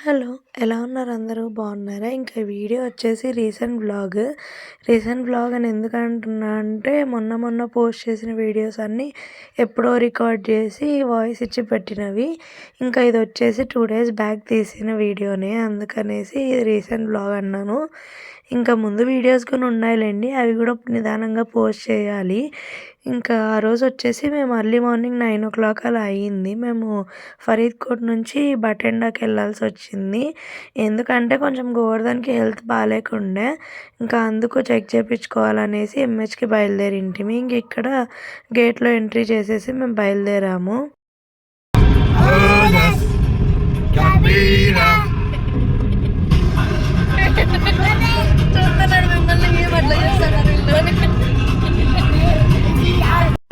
Hello! ఎలా ఉన్నారు అందరూ? బాగున్నారా? ఇంకా వీడియో వచ్చేసి రీసెంట్ వ్లాగ్ అని ఎందుకు అంటున్నా అంటే మొన్న పోస్ట్ చేసిన వీడియోస్ అన్నీ ఎప్పుడో రికార్డ్ చేసి వాయిస్ ఇచ్చి పెట్టినవి. ఇంకా ఇది వచ్చేసి 2 డేస్ బ్యాక్ తీసిన వీడియోనే, అందుకనేసి ఇది రీసెంట్ వ్లాగ్ అన్నాను. ఇంకా ముందు వీడియోస్ కూడా ఉన్నాయిలేండి, అవి కూడా నిదానంగా పోస్ట్ చేయాలి. ఇంకా ఆ రోజు వచ్చేసి మేము ఎర్లీ మార్నింగ్ 9:00 అలా అయ్యింది. మేము ఫరీద్‌కోట్ నుంచి బఠిండాకి వెళ్ళాల్సి వచ్చింది. ఎందుకంటే కొంచెం గోవర్ధన్‌కి హెల్త్ బాలేకుండే. ఇంకా అందుకు చెక్ చేపించుకోవాలనేసి ఎంహెచ్‌కి బయలుదేరింటిమి. ఇంక ఇక్కడ గేట్‌లో ఎంట్రీ చేసేసి మేము బయలుదేరాము.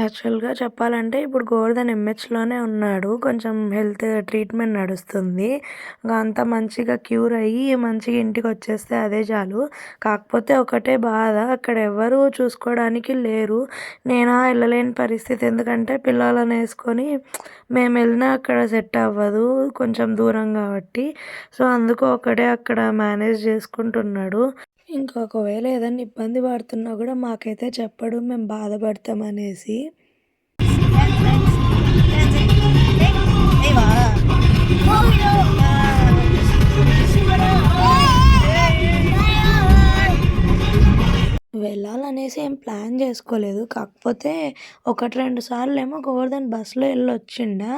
యాక్చువల్‌గా చెప్పాలంటే ఇప్పుడు గోవర్ధన్ ఎంహెచ్‌లోనే ఉన్నాడు. కొంచెం హెల్త్ ట్రీట్మెంట్ నడుస్తుంది. అంతా మంచిగా క్యూర్ అయ్యి మంచిగా ఇంటికొచ్చేస్తే అదే చాలు. కాకపోతే ఒకటే బాధ, అక్కడ ఎవ్వరూ చూసుకోవడానికి లేరు. నేనా వెళ్ళలేని పరిస్థితి. ఎందుకంటే పిల్లలని వేసుకొని మేము వెళ్ళినా అక్కడ సెట్ అవ్వదు, కొంచెం దూరం కాబట్టి. సో అందుకు ఒకడే అక్కడ మేనేజ్ చేసుకుంటున్నాడు. ఇంకా ఒకవేళ ఏదైనా ఇబ్బంది పడుతున్నా కూడా మాకైతే చెప్పడు, మేము బాధపడతామనేసి. వెళ్ళాలనేసి ఏం ప్లాన్ చేసుకోలేదు. కాకపోతే 1, 2 సార్లేమో గోవర్ధన్ బస్సులో వెళ్ళొచ్చిండా.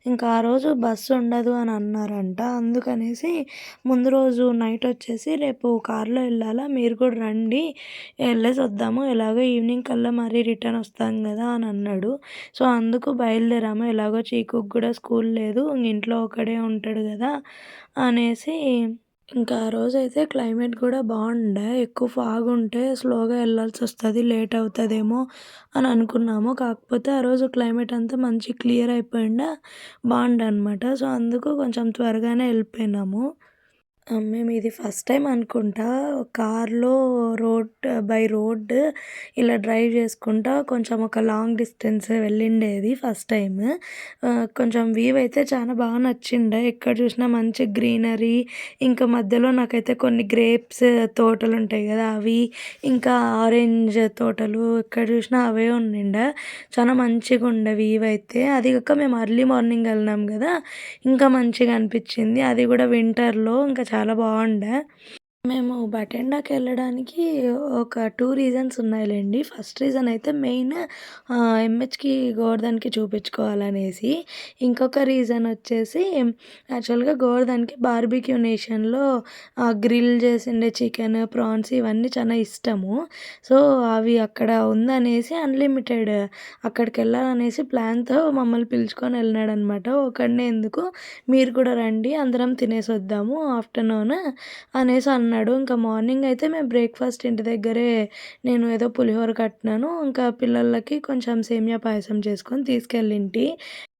ఇంకా ఆ రోజు బస్సు ఉండదు అని అన్నారంట. అందుకనేసి ముందు రోజు నైట్ వచ్చేసి రేపు కార్లో వెళ్ళాలా, మీరు కూడా రండి, వెళ్ళేసి వద్దాము, ఎలాగో ఈవినింగ్ కల్లా మరీ రిటర్న్ వస్తాం కదా అని అన్నాడు. సో అందుకు బయలుదేరాము. ఎలాగో చీకుకు కూడా స్కూల్ లేదు, ఇంట్లో ఒకడే ఉంటాడు కదా అనేసి. ఇంకా ఆ రోజైతే క్లైమేట్ కూడా బాగుండే. ఎక్కువ ఫాగ్ ఉంటే స్లోగా వెళ్ళాల్సి వస్తుంది, లేట్ అవుతుందేమో అని అనుకున్నాము. కాకపోతే ఆ రోజు క్లైమేట్ అంతా మంచి క్లియర్ అయిపోయిండే, బాగుండే అనమాట. సో అందుకు కొంచెం త్వరగానే వెళ్ళిపోయినాము. మేము ఇది ఫస్ట్ టైం అనుకుంటా కార్లో రోడ్ ఇలా డ్రైవ్ చేసుకుంటా కొంచెం ఒక లాంగ్ డిస్టెన్స్ వెళ్ళిండేది ఫస్ట్ టైం. కొంచెం వ్యూ అయితే చాలా బాగా నచ్చిండే. ఎక్కడ చూసినా మంచి గ్రీనరీ, ఇంకా మధ్యలో నాకైతే కొన్ని గ్రేప్స్ తోటలు ఉంటాయి కదా అవి, ఇంకా ఆరెంజ్ తోటలు ఎక్కడ చూసినా అవే ఉండిండే. చాలా మంచిగా ఉండే వ్యూ అయితే. అది కాక మేము ఎర్లీ మార్నింగ్ వెళ్ళినాం కదా, ఇంకా మంచిగా అనిపించింది. అది కూడా వింటర్లో ఇంకా చాలా బాగుండే. మేము బఠిండాకి వెళ్ళడానికి ఒక 2 రీజన్స్ ఉన్నాయిలేండి. ఫస్ట్ రీజన్ అయితే మెయిన్ ఎంహెచ్‌కి గోవర్ధన్‌కి చూపించుకోవాలనేసి. ఇంకొక రీజన్ వచ్చేసి యాక్చువల్‌గా గోవర్ధన్‌కి బార్బిక్యూ నేషన్‌లో గ్రిల్ చేసిండే చికెన్, ప్రాన్స్ ఇవన్నీ చాలా ఇష్టము. సో అవి అక్కడ ఉందనేసి అన్‌లిమిటెడ్ అక్కడికి వెళ్ళాలనేసి ప్లాన్‌తో మమ్మల్ని పిలుచుకొని వెళ్ళినాడనమాట. ఒక్కడినే ఎందుకు, మీరు కూడా రండి, అందరం తినేసి వద్దాము ఆఫ్టర్‌నూన్ అనేసి అన్నాడు. ఇంకా మార్నింగ్ అయితే మేము బ్రేక్ఫాస్ట్ ఇంటి దగ్గరే నేను ఏదో పులిహోర కట్టినాను. ఇంకా పిల్లలకి కొంచెం సేమియా పాయసం చేసుకొని తీసుకెళ్ళింటి.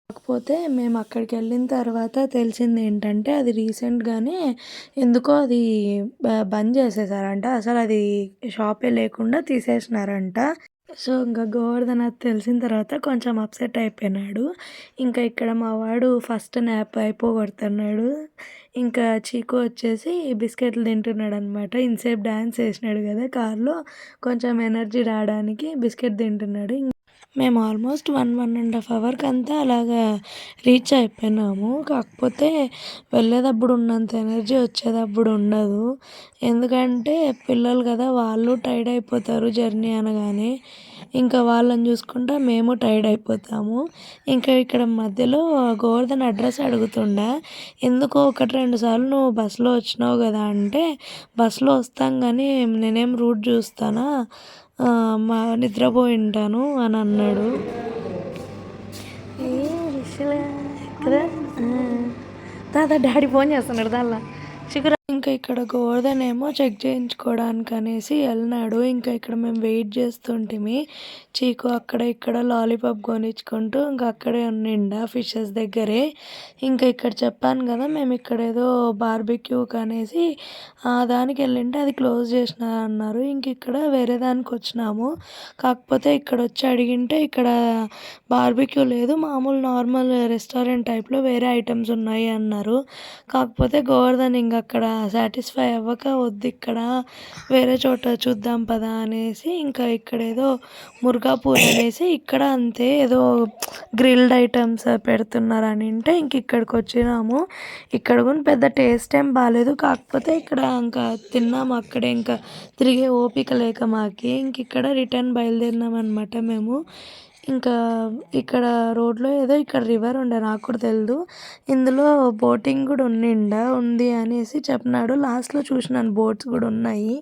కాకపోతే మేము అక్కడికి వెళ్ళిన తర్వాత తెలిసింది ఏంటంటే అది రీసెంట్గానే ఎందుకో అది బంద్ చేసేసారంట. అసలు అది షాపే లేకుండా తీసేసినారంట. సో ఇంకా గోవర్ధన్ అది తెలిసిన తర్వాత కొంచెం అప్సెట్ అయిపోయినాడు. ఇంకా ఇక్కడ మా వాడు ఫస్ట్ న్యాప్ అయిపోగొడుతున్నాడు. ఇంకా చీకు వచ్చేసి బిస్కెట్లు తింటున్నాడు అనమాట. ఇంతసేపు డ్యాన్స్ వేసినాడు కదా కార్లో, కొంచెం ఎనర్జీ రావడానికి బిస్కెట్ తింటున్నాడు. మేము ఆల్మోస్ట్ 1.5 అవర్కి అంతా అలాగా రీచ్ అయిపోయినాము. కాకపోతే వెళ్ళేటప్పుడు ఉన్నంత ఎనర్జీ వచ్చేటప్పుడు ఉండదు. ఎందుకంటే పిల్లలు కదా, వాళ్ళు టైర్డ్ అయిపోతారు జర్నీ అనగానే. ఇంకా వాళ్ళని చూసుకుంటా మేము టైర్డ్ అయిపోతాము. ఇంకా ఇక్కడ మధ్యలో గోవర్ధన్ అడ్రస్ అడుగుతుండే. ఎందుకో 1, 2 సార్లు నువ్వు బస్సులో వచ్చినావు కదా అంటే, బస్సులో వస్తాం కానీ నేనేం రూట్ చూస్తానా, నిద్రపోయి ఉంటాను అని అన్నాడు. తాత డాడీ ఫోన్ చేస్తున్నాడు దానిలో చిగురు. ఇంకా ఇక్కడ గోవర్ధన్ ఏమో చెక్ చేయించుకోవడానికి అనేసి వెళ్ళినాడు. ఇంకా ఇక్కడ మేము వెయిట్ చేస్తుంటిమి. చీకు అక్కడ ఇక్కడ లాలీపాప్ కొనిచ్చుకుంటూ ఇంకా అక్కడే ఉండిండా ఫిషెస్ దగ్గరే. ఇంకా ఇక్కడ చెప్పాను కదా మేము ఇక్కడ ఏదో బార్బిక్యూకి అనేసి దానికి వెళ్ళింటే అది క్లోజ్ చేసిన అన్నారు. ఇంక ఇక్కడ వేరే దానికి వచ్చినాము. కాకపోతే ఇక్కడ వచ్చి అడిగింటే ఇక్కడ బార్బిక్యూ లేదు, మామూలు నార్మల్ రెస్టారెంట్ టైప్లో వేరే ఐటమ్స్ ఉన్నాయి అన్నారు. కాకపోతే గోవర్ధన్ ఇంక అక్కడ సాటిస్ఫై అవ్వక వద్దు ఇక్కడ వేరే చోట చూద్దాం పదా అనేసి ఇంకా ఇక్కడ ఏదో మురుగాపూర్ అనేసి ఇక్కడ అంతే ఏదో గ్రిల్డ్ ఐటమ్స్ పెడుతున్నారు అని అంటే ఇంక ఇక్కడికి వచ్చినాము. ఇక్కడ కూడా పెద్ద టేస్ట్ ఏం బాగాలేదు. కాకపోతే ఇక్కడ ఇంకా తిన్నాము అక్కడే, ఇంకా తిరిగే ఓపిక లేక మాకి ఇంక ఇక్కడ రిటర్న్ బయలుదేరినాం అనమాట మేము. ఇంకా ఇక్కడ రోడ్లో ఏదో ఇక్కడ రివర్ ఉండే, నాకు కూడా తెలియదు. ఇందులో బోటింగ్ కూడా ఉంది అనేసి చెప్పినాడు. లాస్ట్లో చూసినాను బోట్స్ కూడా ఉన్నాయి.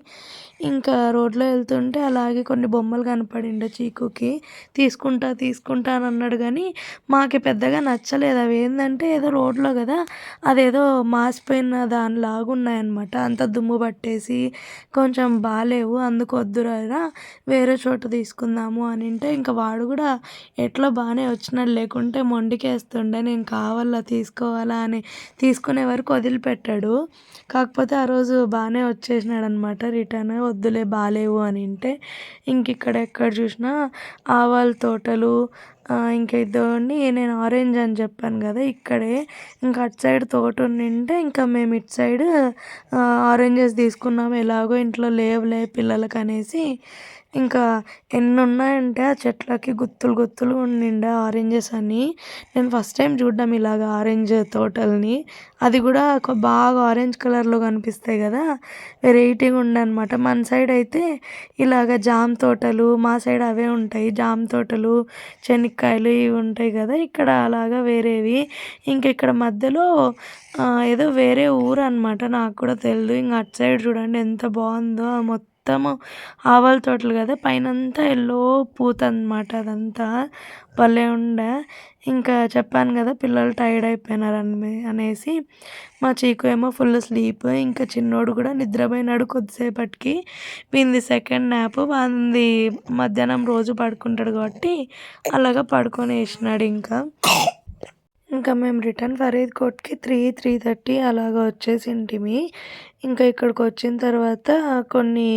ఇంకా రోడ్లో వెళ్తుంటే అలాగే కొన్ని బొమ్మలు కనపడిండే చీకుకి. తీసుకుంటా అని అన్నాడు కానీ మాకు పెద్దగా నచ్చలేదు. అవి ఏంటంటే ఏదో రోడ్లో కదా, అదేదో మాసిపోయిన దానిలాగా ఉన్నాయన్నమాట. అంత దుమ్ము పట్టేసి కొంచెం బాగాలేవు, అందుకు వద్దురా వేరే చోట తీసుకుందాము అని అంటే ఇంకా వాడు కూడా ఎట్లా బాగానే వచ్చినాడు, లేకుంటే మొండికేస్తుండే నేను కావాలా తీసుకోవాలా అని తీసుకునే వరకు వదిలిపెట్టాడు. కాకపోతే ఆ రోజు బాగానే వచ్చేసినాడు అనమాట రిటర్న్. వద్దులే బాగాలేవు అని అంటే ఇంక ఇక్కడ ఎక్కడ చూసినా ఆవాల తోటలు. ఇంకా ఇదండి నేను ఆరెంజ్ అని చెప్పాను కదా, ఇక్కడే ఇంకా అటు సైడ్ తోట ఉండింటే ఇంకా మేము ఇటు సైడ్ ఆరెంజెస్ తీసుకున్నాము. ఎలాగో ఇంట్లో లేవులే పిల్లలకి అనేసి ఇంకా ఎన్ని ఉన్నాయంటే ఆ చెట్లకి గుత్తులు ఉండిండే ఆరెంజెస్ అని. నేను ఫస్ట్ టైం చూడ్డం ఇలాగ ఆరెంజ్ తోటల్ని. అది కూడా బాగా ఆరెంజ్ కలర్లో కనిపిస్తాయి కదా, వెరైటీగా ఉండే అనమాట. మన సైడ్ అయితే ఇలాగ జామ తోటలు, మా సైడ్ అవే ఉంటాయి జామ తోటలు, చెనిక్కాయలు ఇవి ఉంటాయి కదా, ఇక్కడ అలాగా వేరేవి. ఇంక ఇక్కడ మధ్యలో ఏదో వేరే ఊరు అనమాట, నాకు కూడా తెలియదు. ఇంక అటు సైడ్ చూడండి ఎంత బాగుందో, మొత్తము ఆవాల తోటలు కదా, పైనంతా ఎల్లో పూత అనమాట, అదంతా భలే ఉండే. ఇంకా చెప్పాను కదా పిల్లలు టైర్డ్ అయిపోయినారు అనేసి మా చీకు ఏమో ఫుల్ స్లీప్. ఇంకా చిన్నోడు కూడా నిద్రపోయినాడు కొద్దిసేపటికి. వీంది సెకండ్ న్యాప్, వాంది మధ్యాహ్నం రోజు పడుకుంటాడు కాబట్టి అలాగా పడుకొని వేసినాడు. ఇంకా మేము రిటర్న్ ఫరీద్కోట్కి 3:30 అలాగా వచ్చేసింటిమి. ఇంకా ఇక్కడికి వచ్చిన తర్వాత కొన్ని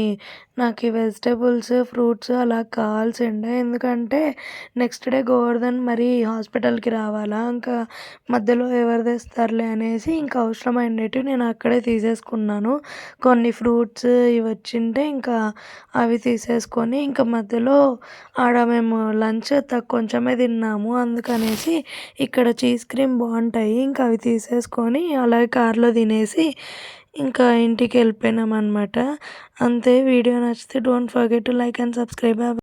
నాకు ఈ వెజిటేబుల్స్, ఫ్రూట్స్ అలా కావాల్సిండే. ఎందుకంటే నెక్స్ట్ డే గోవర్ధన్ మరి హాస్పిటల్కి రావాలా, ఇంకా మధ్యలో ఎవరు తెస్తారులే అనేసి ఇంకా అవసరమైనవి నేను అక్కడే తీసేసుకున్నాను. కొన్ని ఫ్రూట్స్ ఇవి వచ్చింటే ఇంకా అవి తీసేసుకొని ఇంకా మధ్యలో ఆడ మేము లంచ్ కొంచెమే తిన్నాము. అందుకనేసి ఇక్కడ చీజ్ క్రీమ్ బాగుంటాయి, ఇంకా అవి తీసేసుకొని అలాగే కార్లో తినేసి ఇంకా ఇంటికి వెళ్ళిపోయినాం అనమాట. అంతే. వీడియో నచ్చితే don't forget to like and subscribe.